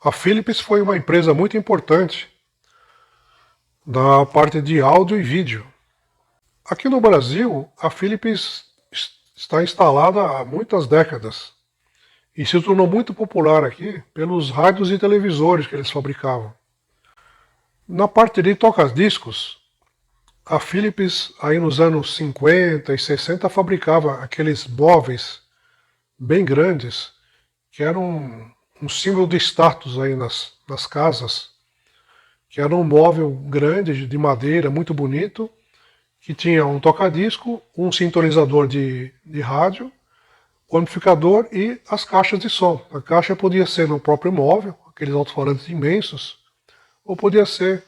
A Philips foi uma empresa muito importante na parte de áudio e vídeo. Aqui no Brasil, a Philips está instalada há muitas décadas e se tornou muito popular aqui pelos rádios e televisores que eles fabricavam. Na parte de toca-discos, a Philips, aí nos anos 50 e 60, fabricava aqueles móveis bem grandes, que eram um símbolo de status aí nas casas, que era um móvel grande, de madeira, muito bonito, que tinha um toca-disco, um sintonizador de rádio, o amplificador e as caixas de som. A caixa podia ser no próprio móvel, aqueles alto-falantes imensos, ou podia ser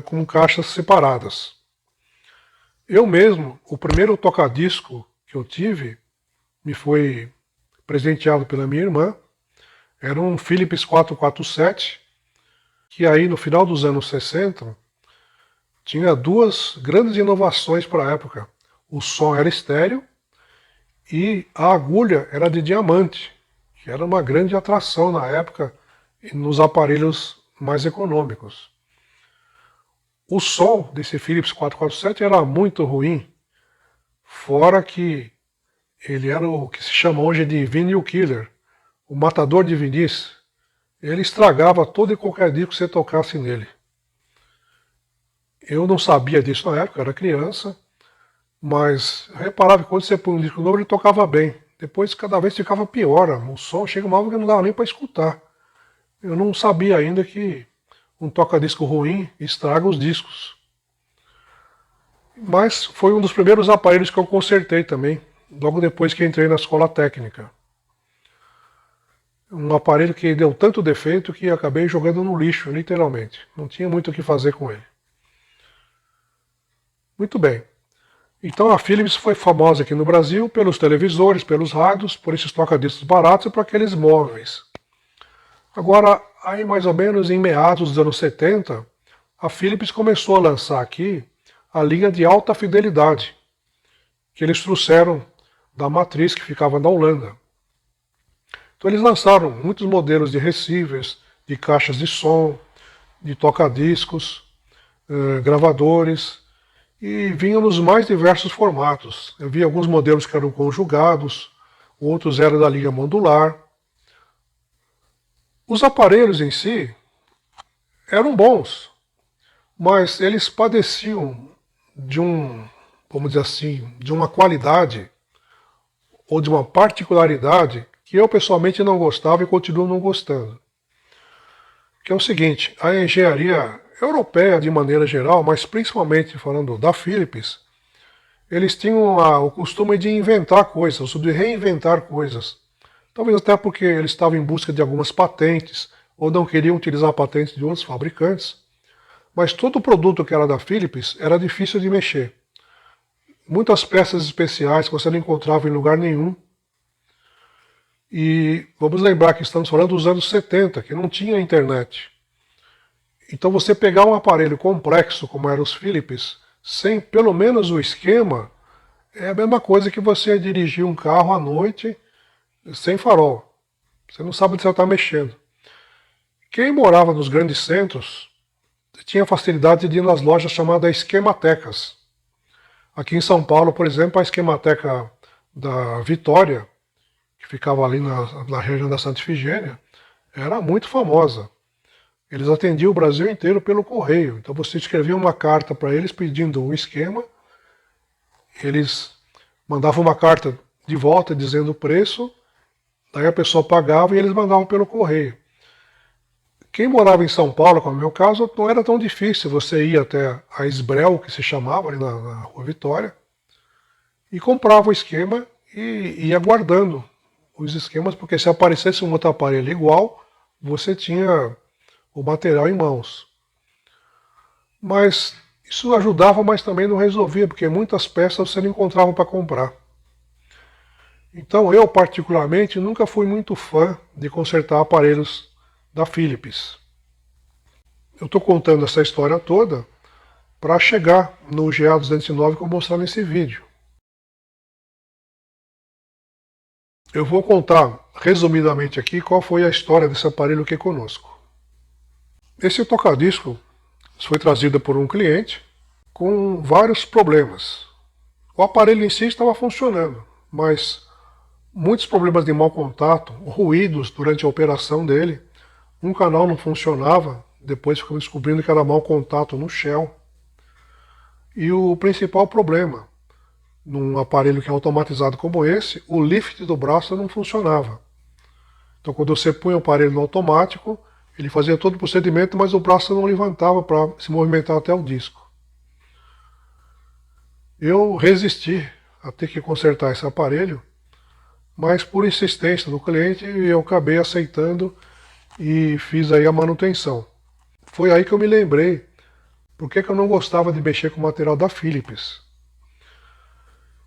com caixas separadas. Eu mesmo, o primeiro toca-disco que eu tive, me foi presenteado pela minha irmã, era um Philips 447, que aí no final dos anos 60 tinha duas grandes inovações para a época. O som era estéreo e a agulha era de diamante, que era uma grande atração na época nos aparelhos mais econômicos. O som desse Philips 447 era muito ruim, fora que ele era o que se chama hoje de vinyl killer, o matador de vinis. Ele estragava todo e qualquer disco que você tocasse nele. Eu não sabia disso na época, eu era criança, mas eu reparava que quando você põe um disco novo ele tocava bem. Depois cada vez ficava pior, o som chega uma hora que não dava nem para escutar. Eu não sabia ainda que um toca-disco ruim estraga os discos. Mas foi um dos primeiros aparelhos que eu consertei também, logo depois que entrei na escola técnica. Um aparelho que deu tanto defeito que acabei jogando no lixo, literalmente. Não tinha muito o que fazer com ele. Muito bem. Então a Philips foi famosa aqui no Brasil pelos televisores, pelos rádios, por esses toca-discos baratos e por aqueles móveis. Agora, aí mais ou menos em meados dos anos 70, a Philips começou a lançar aqui a linha de alta fidelidade, que eles trouxeram da matriz que ficava na Holanda. Então eles lançaram muitos modelos de receivers, de caixas de som, de toca-discos, gravadores, e vinham nos mais diversos formatos. Eu vi alguns modelos que eram conjugados, outros eram da linha modular. Os aparelhos em si eram bons, mas eles padeciam de vamos dizer assim, de uma qualidade ou de uma particularidade que eu pessoalmente não gostava e continuo não gostando. Que é o seguinte, a engenharia europeia de maneira geral, mas principalmente falando da Philips, eles tinham o costume de inventar coisas, de reinventar coisas. Talvez até porque eles estavam em busca de algumas patentes, ou não queriam utilizar patentes de outros fabricantes. Mas todo o produto que era da Philips era difícil de mexer. Muitas peças especiais que você não encontrava em lugar nenhum. E vamos lembrar que estamos falando dos anos 70, que não tinha internet. Então você pegar um aparelho complexo como eram os Philips, sem pelo menos o esquema, é a mesma coisa que você dirigir um carro à noite sem farol. Você não sabe onde você está mexendo. Quem morava nos grandes centros tinha facilidade de ir nas lojas chamadas esquematecas. Aqui em São Paulo, por exemplo, a esquemateca da Vitória, que ficava ali na região da Santa Ifigênia, era muito famosa. Eles atendiam o Brasil inteiro pelo correio. Então você escrevia uma carta para eles pedindo um esquema, eles mandavam uma carta de volta dizendo o preço, daí a pessoa pagava e eles mandavam pelo correio. Quem morava em São Paulo, como é o meu caso, não era tão difícil. Você ia até a Esbrel, que se chamava, ali na Rua Vitória, e comprava o esquema e ia guardando os esquemas, porque se aparecesse um outro aparelho igual, você tinha o material em mãos. Mas isso ajudava, mas também não resolvia, porque muitas peças você não encontrava para comprar. Então eu, particularmente, nunca fui muito fã de consertar aparelhos da Philips. Eu estou contando essa história toda para chegar no GA209 que eu vou mostrar nesse vídeo. Eu vou contar resumidamente aqui qual foi a história desse aparelho aqui conosco. Esse tocadisco foi trazido por um cliente com vários problemas. O aparelho em si estava funcionando, mas muitos problemas de mau contato, ruídos durante a operação dele, um canal não funcionava, depois ficamos descobrindo que era mau contato no shell. E o principal problema, num aparelho que é automatizado como esse, o lift do braço não funcionava. Então quando você punha o aparelho no automático, ele fazia todo o procedimento, mas o braço não levantava para se movimentar até o disco. Eu resisti a ter que consertar esse aparelho, mas por insistência do cliente eu acabei aceitando e fiz aí a manutenção. Foi aí que eu me lembrei por que eu não gostava de mexer com o material da Philips.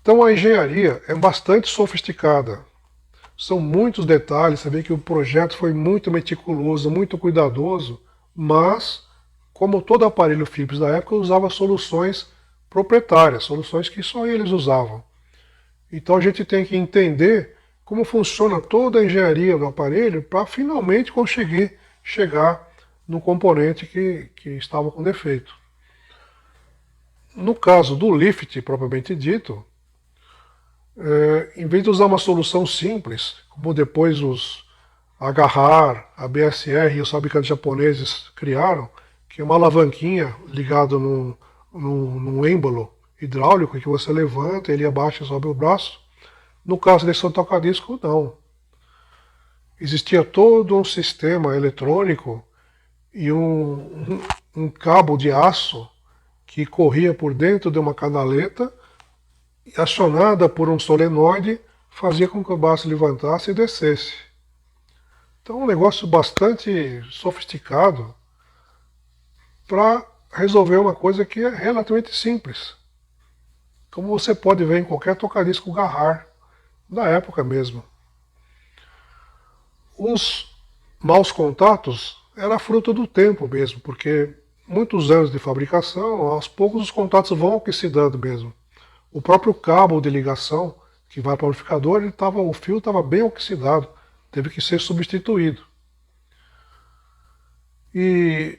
Então a engenharia é bastante sofisticada. São muitos detalhes, você vê que o projeto foi muito meticuloso, muito cuidadoso, mas, como todo aparelho Philips da época, usava soluções proprietárias, soluções que só eles usavam. Então a gente tem que entender como funciona toda a engenharia do aparelho para finalmente conseguir chegar no componente que estava com defeito. No caso do lift, propriamente dito, em vez de usar uma solução simples, como depois os Agarrar, a BSR e os fabricantes japoneses criaram, que é uma alavanquinha ligada num êmbolo hidráulico que você levanta, ele abaixa e sobe o braço. No caso desse tocadisco, não. Existia todo um sistema eletrônico e um cabo de aço que corria por dentro de uma canaleta e acionada por um solenoide fazia com que o braço levantasse e descesse. Então é um negócio bastante sofisticado para resolver uma coisa que é relativamente simples. Como você pode ver em qualquer tocadisco Garrar, da época mesmo. Os maus contatos era fruto do tempo mesmo, porque muitos anos de fabricação, aos poucos os contatos vão oxidando mesmo. O próprio cabo de ligação que vai para o amplificador, o fio estava bem oxidado, teve que ser substituído. E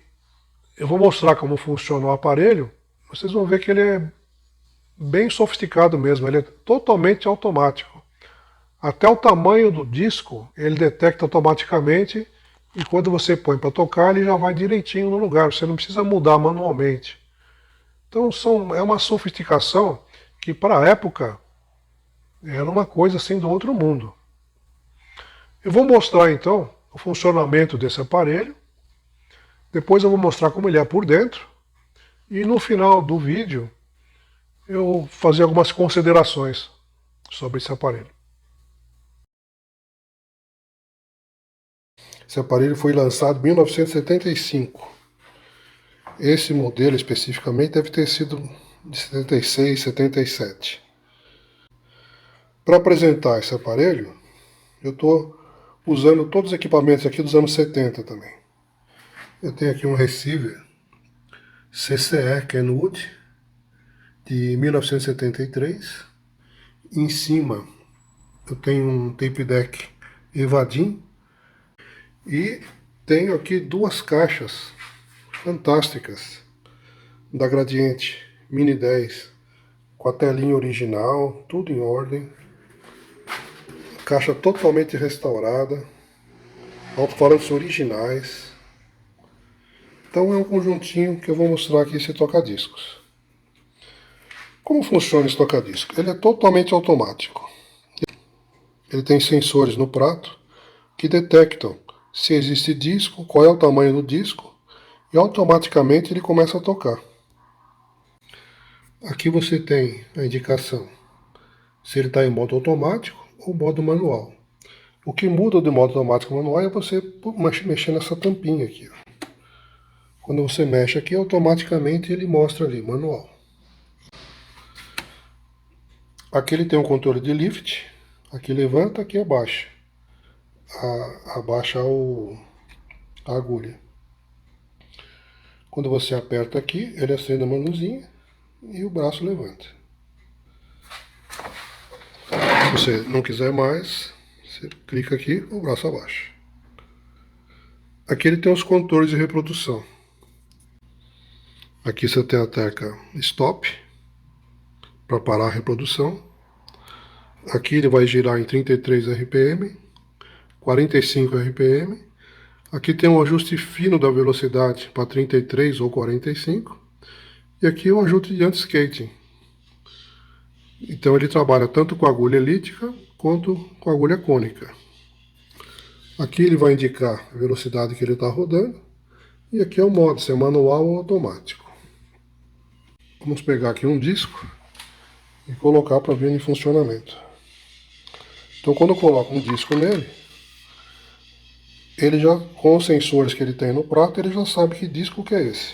eu vou mostrar como funciona o aparelho, vocês vão ver que ele é bem sofisticado mesmo, ele é totalmente automático. Até o tamanho do disco ele detecta automaticamente e quando você põe para tocar ele já vai direitinho no lugar, você não precisa mudar manualmente. Então é uma sofisticação que para a época era uma coisa assim do outro mundo. Eu vou mostrar então o funcionamento desse aparelho, depois eu vou mostrar como ele é por dentro e no final do vídeo eu vou fazer algumas considerações sobre esse aparelho. Esse aparelho foi lançado em 1975. Esse modelo especificamente deve ter sido de 76, 77. Para apresentar esse aparelho, eu estou usando todos os equipamentos aqui dos anos 70 também. Eu tenho aqui um receiver CCE Kenwood de 1973. Em cima eu tenho um tape deck Evadim e tenho aqui duas caixas fantásticas da Gradiente Mini 10 com a telinha original, tudo em ordem, caixa totalmente restaurada, alto-falantes originais. Então é um conjuntinho que eu vou mostrar aqui esse toca-discos. Como funciona esse toca-disco? Ele é totalmente automático. Ele tem sensores no prato que detectam se existe disco, qual é o tamanho do disco, e automaticamente ele começa a tocar. Aqui você tem a indicação se ele está em modo automático ou modo manual. O que muda do modo automático e manual é você mexer nessa tampinha aqui. Quando você mexe aqui, automaticamente ele mostra ali, manual. Aqui ele tem um controle de lift, aqui levanta, aqui abaixa. Abaixa a agulha. Quando você aperta aqui, ele acende a manuzinha e o braço levanta. Se você não quiser mais, Você clica aqui, o braço abaixa. Aqui ele tem os controles de reprodução. Aqui você tem a tecla Stop, para parar a reprodução. Aqui ele vai girar em 33 RPM, 45 RPM. Aqui tem um ajuste fino da velocidade para 33 ou 45. E aqui o ajuste de anti-skating. Então ele trabalha tanto com agulha elíptica quanto com agulha cônica. Aqui ele vai indicar a velocidade que ele está rodando. E aqui é o modo, se é manual ou automático. Vamos pegar aqui um disco e colocar para ver em funcionamento. Então quando eu coloco um disco nele, ele já, com os sensores que ele tem no prato, ele já sabe que disco que é esse.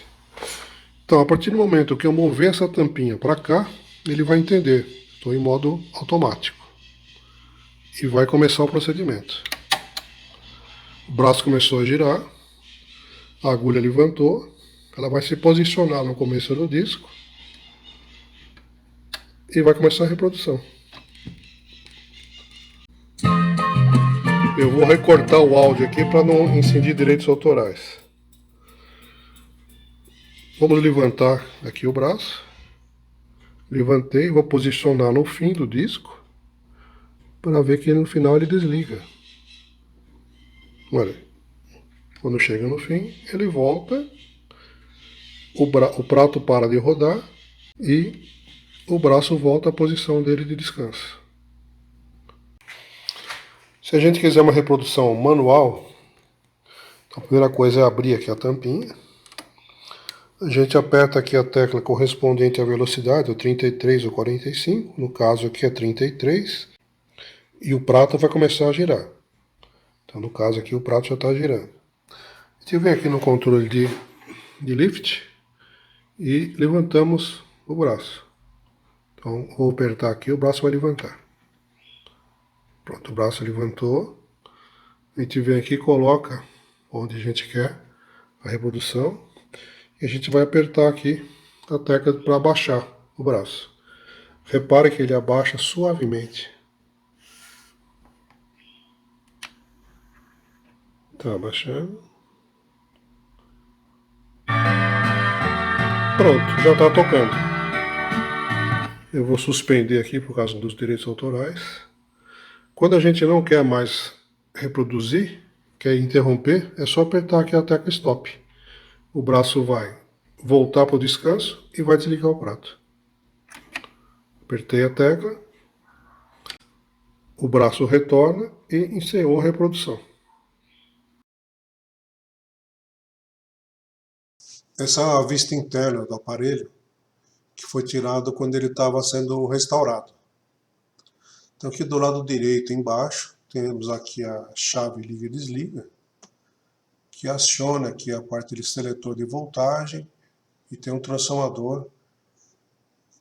Então a partir do momento que eu mover essa tampinha para cá, ele vai entender. Estou em modo automático. E vai começar o procedimento. O braço começou a girar, a agulha levantou, ela vai se posicionar no começo do disco e vai começar a reprodução. Eu vou recortar o áudio aqui para não incidir direitos autorais. Vamos levantar aqui o braço. Levantei, vou posicionar no fim do disco para ver que no final ele desliga. Olha, quando chega no fim, ele volta, o prato para de rodar e o braço volta à posição dele de descanso. Se a gente quiser uma reprodução manual, a primeira coisa é abrir aqui a tampinha. A gente aperta aqui a tecla correspondente à velocidade, o 33 ou 45, no caso aqui é 33, e o prato vai começar a girar. Então no caso aqui o prato já está girando. A gente vem aqui no controle de lift e levantamos o braço. Então vou apertar aqui, o braço vai levantar. Pronto, o braço levantou. A gente vem aqui e coloca onde a gente quer a reprodução. E a gente vai apertar aqui a tecla para abaixar o braço. Repare que ele abaixa suavemente. Tá abaixando. Pronto, já está tocando. Eu vou suspender aqui por causa dos direitos autorais. Quando a gente não quer mais reproduzir, quer interromper, é só apertar aqui a tecla Stop. O braço vai voltar para o descanso e vai desligar o prato. Apertei a tecla, o braço retorna e encerrou a reprodução. Essa é a vista interna do aparelho, que foi tirado quando ele estava sendo restaurado. Então aqui do lado direito embaixo, temos aqui a chave liga e desliga, que aciona aqui a parte de seletor de voltagem, e tem um transformador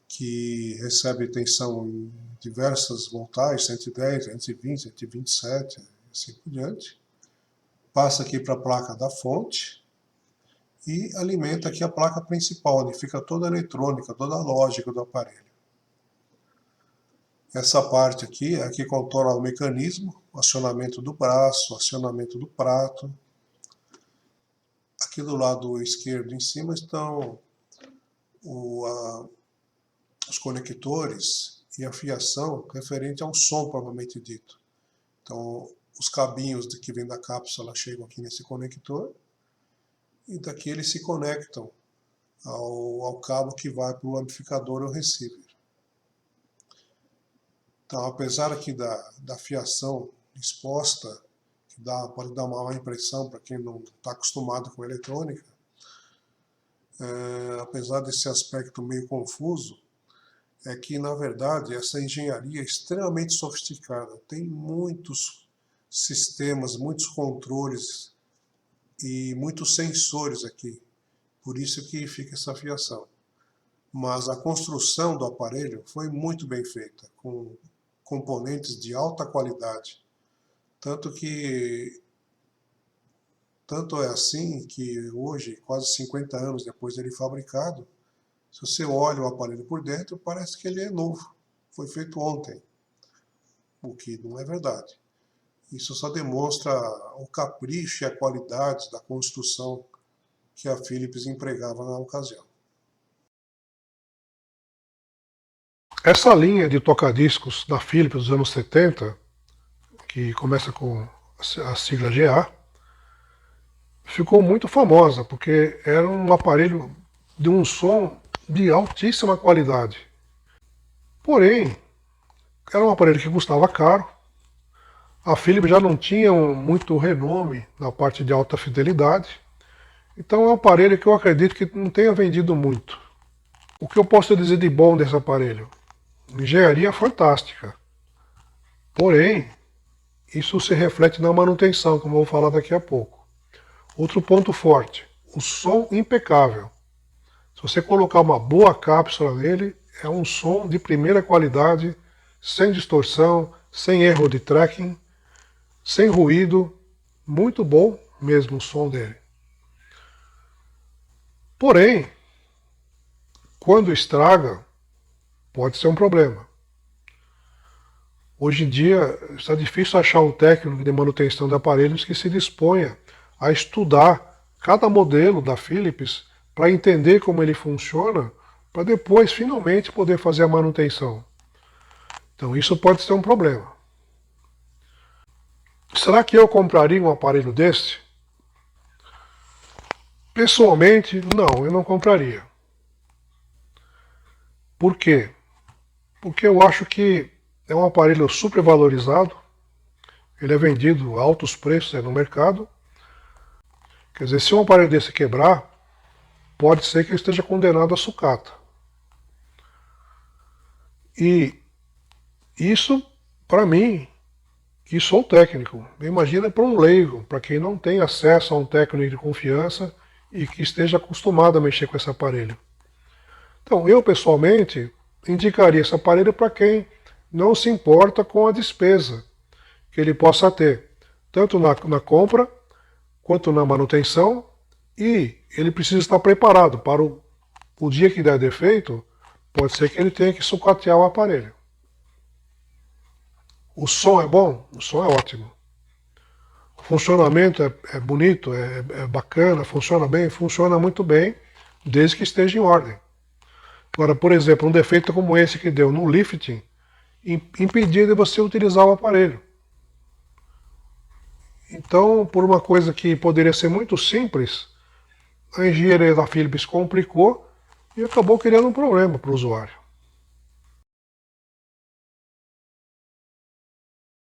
que recebe tensão em diversas voltagens, 110, 120, 127, assim por diante. Passa aqui para a placa da fonte e alimenta aqui a placa principal, onde fica toda a eletrônica, toda a lógica do aparelho. Essa parte aqui é a que controla o mecanismo, o acionamento do braço, o acionamento do prato. Aqui do lado esquerdo em cima estão os conectores e a fiação referente ao som propriamente dito. Então, os cabinhos que vêm da cápsula chegam aqui nesse conector e daqui eles se conectam ao cabo que vai para o amplificador ou receiver. Então, apesar aqui da fiação exposta, que pode dar uma má impressão para quem não está acostumado com eletrônica, apesar desse aspecto meio confuso, é que, na verdade, essa engenharia é extremamente sofisticada. Tem muitos sistemas, muitos controles e muitos sensores aqui. Por isso que fica essa fiação. Mas a construção do aparelho foi muito bem feita, com componentes de alta qualidade. Tanto é assim que hoje, quase 50 anos depois dele fabricado, se você olha o aparelho por dentro, parece que ele é novo, foi feito ontem, o que não é verdade. Isso só demonstra o capricho e a qualidade da construção que a Philips empregava na ocasião. Essa linha de tocadiscos da Philips dos anos 70, que começa com a sigla GA, ficou muito famosa, porque era um aparelho de um som de altíssima qualidade. Porém, era um aparelho que custava caro, a Philips já não tinha muito renome na parte de alta fidelidade, então é um aparelho que eu acredito que não tenha vendido muito. O que eu posso dizer de bom desse aparelho? Engenharia fantástica. Porém, isso se reflete na manutenção, como eu vou falar daqui a pouco. Outro ponto forte, o som impecável. Se você colocar uma boa cápsula nele, é um som de primeira qualidade, sem distorção, sem erro de tracking, sem ruído, muito bom mesmo o som dele. Porém, quando estraga, pode ser um problema. Hoje em dia está difícil achar um técnico de manutenção de aparelhos que se disponha a estudar cada modelo da Philips para entender como ele funciona, para depois finalmente poder fazer a manutenção. Então isso pode ser um problema. Será que eu compraria um aparelho desse? Pessoalmente, não, eu não compraria. Por quê? Porque eu acho que é um aparelho supervalorizado, ele é vendido a altos preços no mercado. Quer dizer, se um aparelho desse quebrar, pode ser que ele esteja condenado à sucata. E isso, para mim, que sou técnico, imagina para um leigo, para quem não tem acesso a um técnico de confiança e que esteja acostumado a mexer com esse aparelho. Então, eu pessoalmente indicaria esse aparelho para quem não se importa com a despesa que ele possa ter, tanto na compra quanto na manutenção, e ele precisa estar preparado para o dia que der defeito, pode ser que ele tenha que sucatear o aparelho. O som é bom? O som é ótimo. O funcionamento é bonito, é bacana, funciona bem? Funciona muito bem, desde que esteja em ordem. Agora, por exemplo, um defeito como esse que deu no lifting, impedia de você utilizar o aparelho. Então, por uma coisa que poderia ser muito simples, a engenharia da Philips complicou e acabou criando um problema para o usuário.